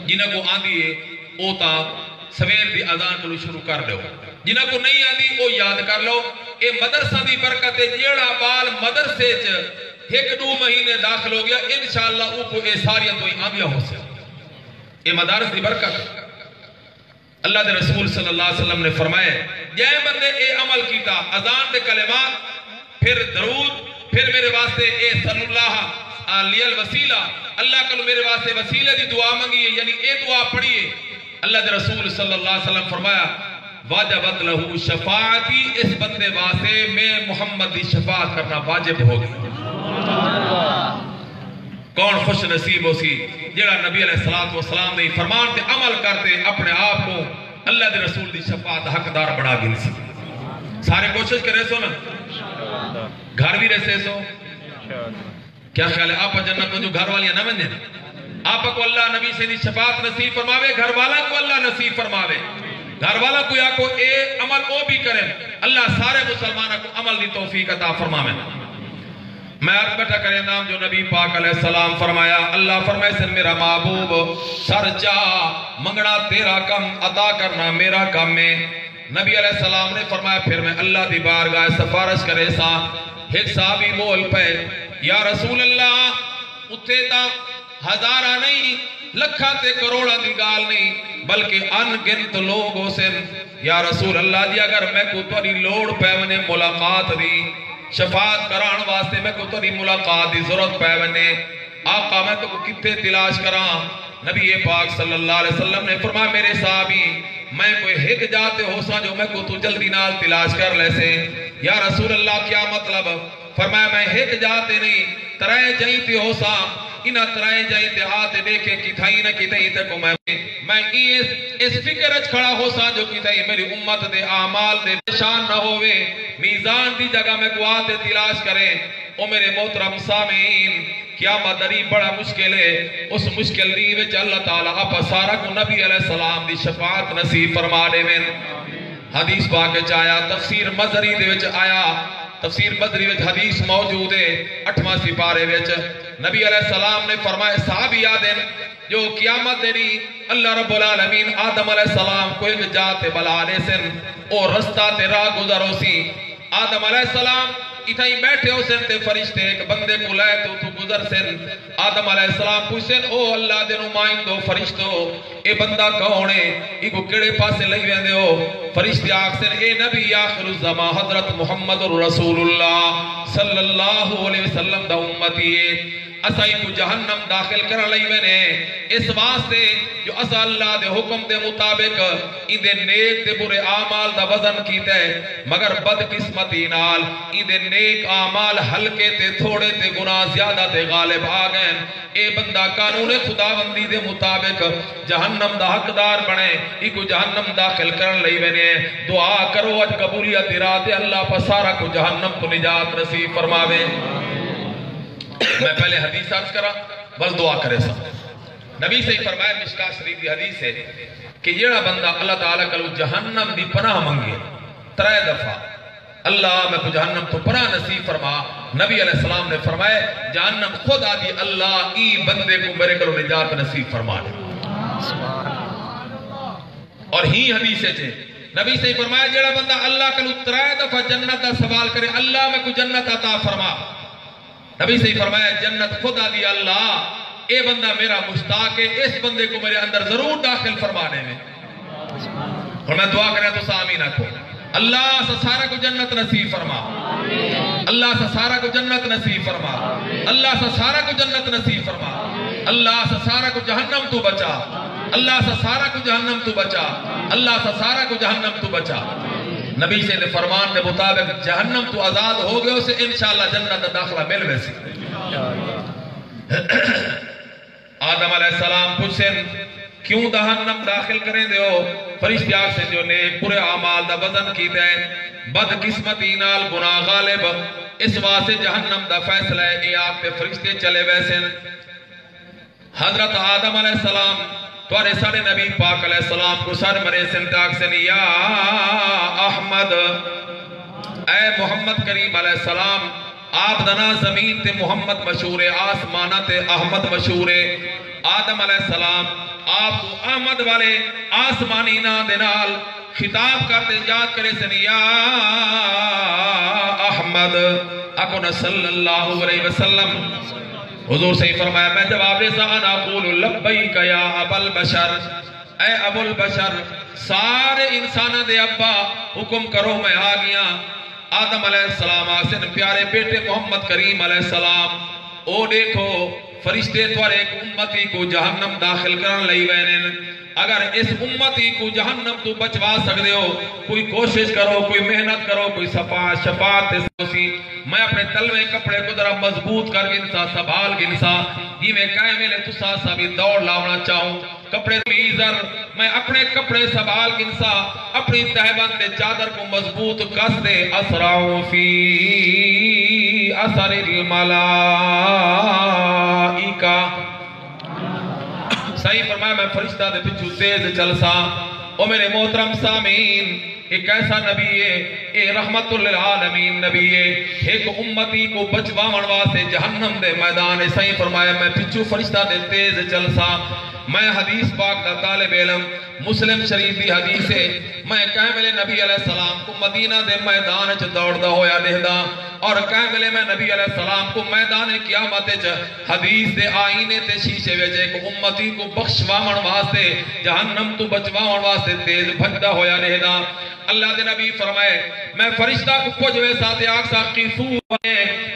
جنہ کو آندھی ہے او تا سویر دی اذان کو شروع کر لو, جنہ کو نہیں آندھی او یاد کر لو. اے مدرسہ دی برکت ہے, جیڑا بال مدرسے چ ایک دو مہینے داخل ہو گیا انشاءاللہ او کو اے ساریاں تو ہی آندھیا ہو سے. اے مدارس دی برکت. اللہ دے رسول صلی اللہ علیہ وسلم نے فرمایا جائے بندے اے عمل کیتا, اذان دے کلمات, پھر درود, پھر میرے واسطے اے صلی اللہ علیہ الوسیلہ, اللہ کلو میرے واسطے وسیلہ دی دعا منگی ہے, یعنی اے دعا پڑھئے. اللہ دے رسول صلی اللہ علیہ وسلم فرمایا واجبت لہو شفاعتی, اس بندے واسطے میں محمد دی شفاعت کرنا واجب ہوگی. کون خوش نصیب ہو سی جڑا نبی علیہ السلام نے فرمان تے عمل کرتے اپنے آپ کو اللہ دے رسول دی شفاعت حقدار بنا گل سی. سارے کوشش کرے سو نا, گھر بھی رہے سو. کیا خیال ہے آپ جنت کو جو گھر والیاں نہ بندے آپ کو اللہ نبی سے شفاعت نصیب فرماوے, گھر والا کو اللہ نصیب فرماوے. گھر والا کو یا کو اے عمل او بھی کریں, اللہ سارے مسلمانہ کو عمل دی توفیق عطا فرماوے. میں عرض بیٹھا کرے نام جو نبی پاک علیہ السلام فرمایا, اللہ فرمائے سن میرا محبوب سر جا منگنا تیرا کم, عطا کرنا میرا کم ہے. نبی علیہ السلام نے فرمایا پھر میں اللہ دی بارگاہ سفارش کرے سا. ایک صحابی بول پہ یا رسول اللہ اتھے تا ہزارہ نہیں لکھا تے کروڑا دی گال نہیں بلکہ ان گنت لوگوں سے. یا رسول اللہ جی اگر میں کو توری لوڑ پیونے ملاقات دی شفاعت کران واسطے میں کو توری ملاقات دی ضرورت پیونے آقا میں تو کو کتے تلاش کران. نبی پاک صلی اللہ علیہ وسلم نے فرمایا میرے صحابی میں کوئی ہک جاتے ہو سا جو میں کو تو جلدی نال تلاش کر لے سے. یا رسول اللہ کیا مطلب؟ فرمایا میں ہک جاتے نہیں ترائے جائیتے ہو سا انہا ترائے جائیتے آتے دیکھے کتھائی نہ کتھائی تے کو میں اس فکر اچ کھڑا ہو سا جو کتھائی میری امت دے اعمال دے شان نہ ہوئے میزان دی جگہ میں کو آتے تلاش کریں. او میرے محترم سامعین قیامت دری بڑا مشکل ہے. اس مشکل دی وچ اللہ تعالیٰ آپ سارا کو نبی علیہ السلام دی شفاعت نصیب فرما دے میں. حدیث پاک آیا, تفسیر مظہری دے وچ آیا, تفسیر مظہری وچ حدیث موجود ہے 8واں سپارے وچ. نبی علیہ السلام نے فرمایا صحابی یادیں جو قیامت دری اللہ رب العالمین آدم علیہ السلام کو ایک جاتے بلا لے سن اور رستہ تے راہ گزر ہو سی. آدم علیہ السلام اتھائی بیٹھے ہو سن تے فرشتے ایک بندے کو لائے تو گزر سن. آدم علیہ السلام پوچھن او اللہ دے نمائندو فرشتو اے بندہ کون ہے, ایکو کیڑے پاسے لئی ویندے ہو؟ فرشتے آکھسن اے نبی آخر الزمان حضرت محمد رسول اللہ صلی اللہ علیہ وسلم دا امتی ہے. اسائی کو جہنم داخل کر لئی وینے اس واسطے جو اسا اللہ دے حکم دے مطابق ان دے نیک دے برے اعمال دا وزن کیتا ہے, مگر بدقسمتی نال ان دے نیک اعمال ہلکے تے تھوڑے تے گناہ زیادہ تے غالب آ گئے. اے بندہ قانون خداوندی دے مطابق جہنم دا حقدار بنے, ایکو جہنم داخل کر لئی وینے. دعا کرو اج قبولیت رات اللہ پسارا کو جہنم کو نجات نصیب فرماوے. میں پہلے حدیث عرض کرا بس دعا کرے سا. نبی سے ہی فرمایا مشکاہ شریف کی حدیث ہے کہ جیڑا بندہ اللہ تعالیٰ کلو جہنم دی پناہ منگے 3 دفعہ اللہ میں کو جہنم تو پناہ نصیب فرما. نبی علیہ السلام نے فرمایا جہنم خود آدھی اللہ ای بندے کو میرے کلو نجات نصیب فرما لے. اور ہی حدیث ہے نبی سے فرمایا جیڑا بندہ اللہ کلو 3 دفعہ جنت دا سوال کرے اللہ میں کو جنت عطا فرما. نبی سے فرمایا جنت خدا دی اللہ اے بندہ میرا مشتاق ہے اس بندے کو میرے اندر ضرور داخل فرمانے میں. اور میں دعا کریں تو آمین کو اللہ سے سارا کو جنت نصیب فرما. اللہ سے سارا کو جنت نصیب فرما. اللہ سے سارا کو جنت نصیب فرما. اللہ سے سارا کو جہنم تو بچا. اللہ سے سارا کو جہنم تو بچا. اللہ سے سارا کو جہنم تو بچا. نبی سے فرمان کے مطابق جہنم تو آزاد ہو گئے اسے انشاءاللہ جنت داخلہ مل ویسی. آدم علیہ السلام پوچھیں کیوں جہنم داخل کریں دے ہو؟ فرشتے آگ سے جو نیک برے اعمال دا وزن کی دے بد قسمتی نال گناہ غالب اس واسطے جہنم دا فیصلہ ہے اے آگ پہ فرشتے چلے ویسے. حضرت آدم علیہ السلام توارے سارے نبی پاک علیہ السلام کو سر مرے سنتاک سے یا احمد اے محمد کریم علیہ السلام آپ دنا زمین تے محمد مشہور ہے آسمانہ تے احمد مشہور ہے. آدم علیہ السلام آپ کو احمد والے آسمانی نا دنال خطاب کرتے یاد کرے سنی یا احمد اکن صلی اللہ علیہ وسلم. حضور سے فرمایا میں جواب دیسا انا قول لبیک یا ابا البشر اے ابو البشر سارے انسانہ دے ابا حکم کرو میں آگیا. آدم علیہ السلام آسن پیارے بیٹے محمد کریم علیہ السلام او دیکھو فرشتے توارے ایک امتی کو جہنم داخل کرن لئی وینن. اگر اس امتی کو جہنم تو بچوا سکتے ہو کوئی کوشش کرو کوئی محنت کرو کوئی شفاعت سی. میں اپنے تلوے کپڑے کو ذرا مضبوط کر گنسا سنبھال گنسا یہ میں کہے ملے تو سا بھی دوڑ لاؤنا چاہوں کپڑے میزر میں اپنے کپڑے سنبھال گنسا اپنی تہبند دے چادر کو مضبوط کس دے اسراؤ فی اثر الملائکہ. صحیح فرمایا میں فرشتہ دے پچھو تیز چلسا. او میرے محترم سامین ایک ایسا نبی ہے اے رحمت للعالمین نبی ہے ایک امتی کو بچواون واسطے جہنم دے میدان. صحیح فرمایا میں پچھو فرشتہ دے تیز چلسا. میں حدیث پاک دا طالب علم مسلم شریف دی حدیث ہے میں کہے ملے نبی علیہ السلام کو مدینہ دے میدان چ دوڑ دا ہویا دہدا اور کہے ملے میں نبی علیہ السلام کو میدان قیامت چ حدیث دے آئینے تے شیشے ویچے کو امتی کو بخشواون واسطے جہنم تو بچواون واسطے تیز بھجدا ہویا دہدا. اللہ دے نبی فرمائے میں فرشتہ کو پجوے ساتھ آگ ساقی سو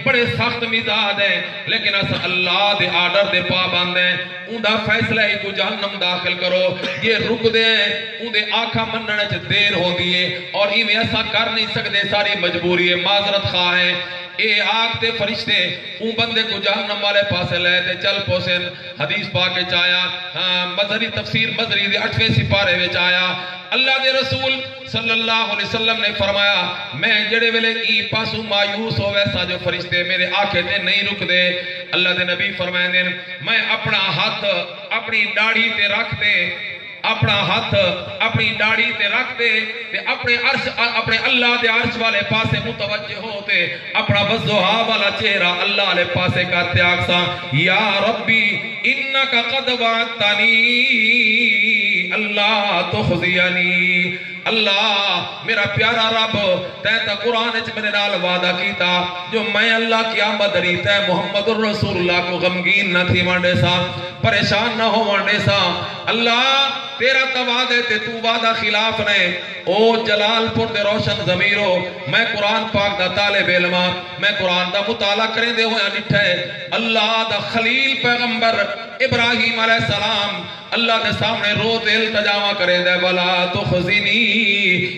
بڑے سخت مزاج ہیں لیکن اس اللہ دے آرڈر دے پابند ہیں اندھا فیصلہ ہی کو جہنم داخل کرو یہ رک دے اندھے آنکھا مننے چھ دیر ہو دیئے اور ہی میں ایسا کر نہیں سکتے ساری مجبوری ہے معذرت خواہ ہیں. اے آگ تے فرشتے اون بندے کو جہنم والے پاسے لے تے چل پوسن. حدیث پاکے چایا مظہری تفسیر مظہری دے 8ویں سپارے میں چایا اللہ دے رسول صلی اللہ علیہ وسلم نے فرمایا میں جڑے ویلے ای پاسو مایوس ہو ویسا جو فرشتے میرے آنکھیں تے نہیں رک دے. اللہ دے نبی فرمائیں دیں میں اپنا ہاتھ اپنی داڑھی تے رکھ دے اپنا ہاتھ اپنی داڑھی تے رکھ دے تے اپنے اللہ دے عرش والے پاسے متوجہ ہوتے اپنا وضحا والا چہرہ اللہ علیہ پاسے کرتے آگسا یا ربی انکا قد وعدتنی اللہ تخزینی. اللہ میرا پیارا رب تیتا قرآن اچھ میرے نال وعدہ کیتا جو میں اللہ قیامت دری تے محمد الرسول اللہ کو غمگین نہ تھی وانڈے سا پریشان نہ ہو وانڈے سا. اللہ تیرا توعدے تے تو وعدہ خلاف نے او جلال پور دے روشن ضمیرو میں قرآن پاک دا طالب علمہ میں قرآن دا مطالعہ کریں دے ہویا نٹھے اللہ دا خلیل پیغمبر ابراہیم علیہ السلام اللہ کے سامنے روتے التجامہ کریں دے وَلَا تُخْزِنِي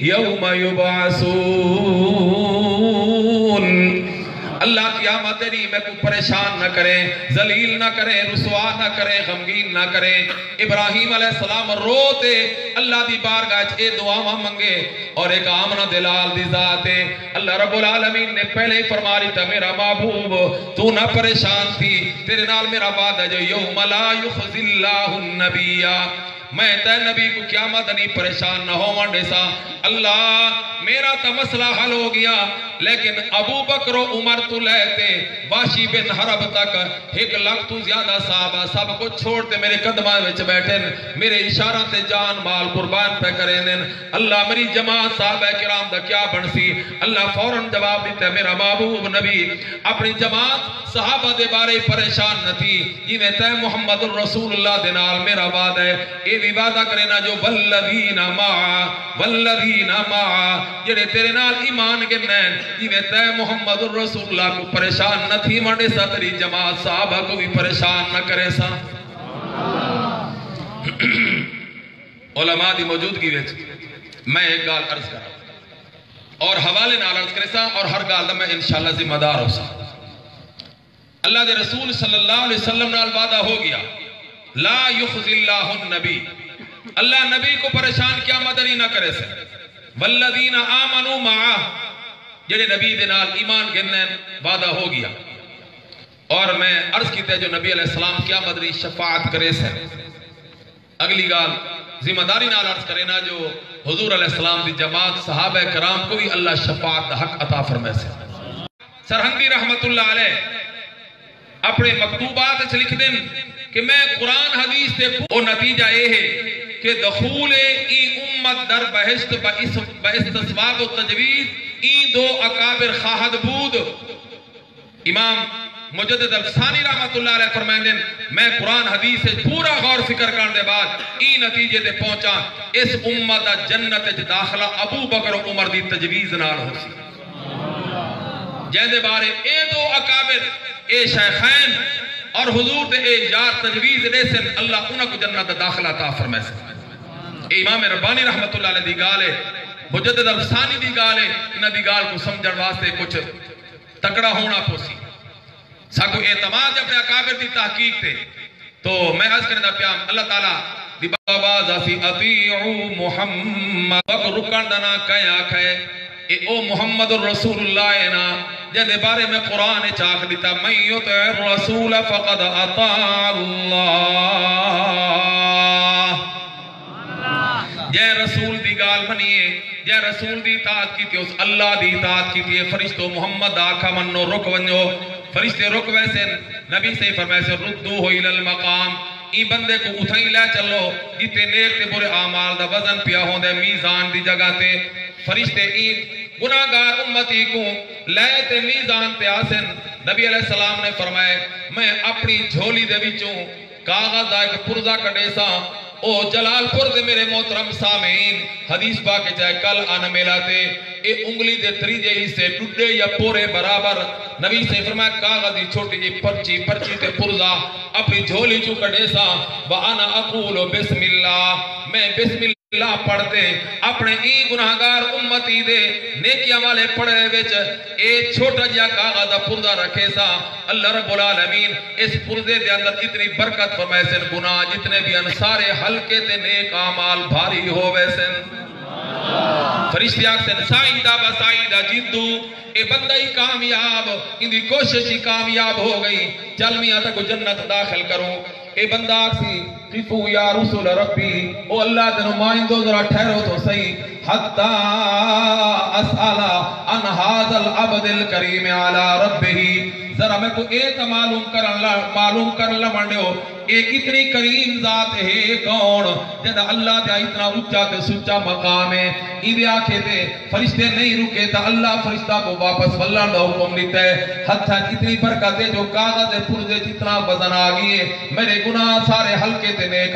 يَوْمَ يُبْعَثُونَ. اللہ قیامت دری میں کو پریشان نہ کریں ذلیل نہ کریں رسوا نہ کریں غمگین نہ کریں. ابراہیم علیہ السلام روتے اللہ دی بارگاہ اے دعا منگے اور ایک آمنہ دلال دی ذات ہے. اللہ رب العالمین نے پہلے ہی فرما رہی تھا میرا محبوب تو نہ پریشان تھی تیرے نال میرا وعدہ جو یوم لا یخزی اللہ النبی میں تے نبی کو قیامت نہیں پریشان نہ ہو وانڈے سا. اللہ میرا تا مسئلہ حل ہو گیا، لیکن ابو بکر و عمر تو لیتے واشی بن حرب تک 1 لاکھ تو زیادہ صحابہ سب کو چھوڑتے میرے قدمہ وچ بیٹھیں، میرے اشارہ تے جان مال قربان پہ کریں دیں۔ اللہ میری جماعت صحابہ کرام دا کیا بنسی؟ اللہ فوراً جواب دیتا ہے میرا محبوب نبی اپنی جماعت صحابہ دے بارے پریشان نہ تھی، یہ میں تے محمد الرسول اللہ دے نال میرا وعدہ ہے، اے بھی وعدہ کرنا جو والذین معا جڑے تیرے نال ایمان گنیں، یہ میں تے محمد الرسول اللہ کو پریشان نہ تھی، منڈے سا تیری جماعت صحابہ کو بھی پریشان نہ کرے سا۔ علماء دی موجودگی وچ میں ایک گال عرض کر اور حوالے نال عرض کرے سا اور ہر گال دا میں انشاءاللہ ذمہ دار ہو سا۔ اللہ دے رسول صلی اللہ علیہ وسلم نال وعدہ ہو گیا لا یخزی اللہ النبی، اللہ نبی کو پریشان کیا مدری نہ کرے سے، والذین آمنوا معاہ جڑے نبی دے نال ایمان گننے وعدہ ہو گیا۔ اور میں عرض کیتے ہیں جو نبی علیہ السلام کیا مدری شفاعت کرے سے۔ اگلی گال ذمہ داری نال عرض کرے نا جو حضور علیہ السلام دی جماعت صحابہ کرام کو بھی اللہ شفاعت دا حق عطا فرمائے سے۔ سرہندی رحمت اللہ علیہ اپنے مکتوبات سے لکھ دیں کہ میں قرآن حدیث سے وہ نتیجہ یہ ہے کہ دخول ای امت در بہشت باستصواب و تجویز ای دو اکابر خواہد بود۔ امام مجدد الثانی رحمت اللہ علیہ فرمائیں دیں میں قرآن حدیث سے پورا غور فکر کرنے بعد ای نتیجے تے پہنچا اس امت جنت داخلہ ابو بکر و عمر دی تجویز نال ہو سی، جہدے بارے اے دو اکابر اے شیخین اور حضور دے اے یار تجویز دے سن اللہ انہاں کو جنت داخلہ عطا فرمائے سن۔ اے امام ربانی رحمت اللہ علیہ دی گالے مجدد الثانی دی گالے انہاں دی گال کو سمجھن واسطے کچھ تکڑا ہونا پوسی ساکو اعتماد اپنے اکابر دی تحقیق تے۔ تو میں عرض کرنا پیام اللہ تعالیٰ دی بابا سی اطیعو محمد وقت رکن دنا کہیں آکھے اے او محمد الرسول اللہ نا جہدے بارے میں قرآن چاک دیتا من یطع الرسول فقد اطاع اللہ، جے رسول دی گال منیے جے رسول دی اطاعت کی تھی اس اللہ دی اطاعت کی تھی۔ فرشتو محمد آکھا منو رک ونجو، فرشتے رک ویسے نبی سے فرمائے سے ردو ہو الالمقام، ای بندے کو اتھائی لے چلو جیتے نیک تے برے اعمال دا وزن پیا ہوں دے میزان دی جگہ تے۔ فرشتے ای گناہگار امتی کو لے تے میزان تے آسن۔ نبی علیہ السلام نے فرمائے میں اپنی جھولی دے بچوں کاغذ آئے پرزہ کٹے سا او جلال پور دے میرے محترم سامعین حدیث پاکے چاہے کل آنا ملاتے اے انگلی دے تریجے ہی سے ڈڈے یا پورے برابر نبی سے فرمایا کاغذی چھوٹی جی پرچی تے پرزا اپنی جھولی چکڑے سا وَأَنَا أَقُولُ بِسْمِ اللَّهِ میں بسم اللہ پڑھتے اپنے ای گناہگار امتی دے نیکیاں والے پڑھے وچ اے چھوٹا جیا کاغذ پرزا رکھے سا اللہ رب العالمین اس پرزے دے اندر اتنی برکت فرمائے سن گناہ جتنے بھی انسارے ہلکے تے نیک اعمال بھاری ہوئے سن۔ فرشتے آکھتے سائیدہ بسائیدہ جدو اے بندہ ہی کامیاب اندھی کوشش ہی کامیاب ہو گئی چل میاں تک جنت داخل کروں۔ اے بندہ آکسی قفو یا رسول ربی او اللہ دے نمائندو ذرا ٹھہرو تو صحیح حتی اسئلہ ان هذا العبد الکریم علی ربہ ذرا میں کو ایک معلوم کر لمنڈے ہو ایک اتنی کریم ذات ہے کون جدہ اللہ دیا اتنا اچھا تے سچا مقام ہے ایدے آکھے تے فرشتے نہیں رکے تا اللہ فرشتہ کو واپس واللہ دا حکم لیتا ہے حتیٰ اتنی برکت ہے جو کاغذ پرزے جتنا وزن آگئی ہے میرے گناہ سارے ہلکے تے نیک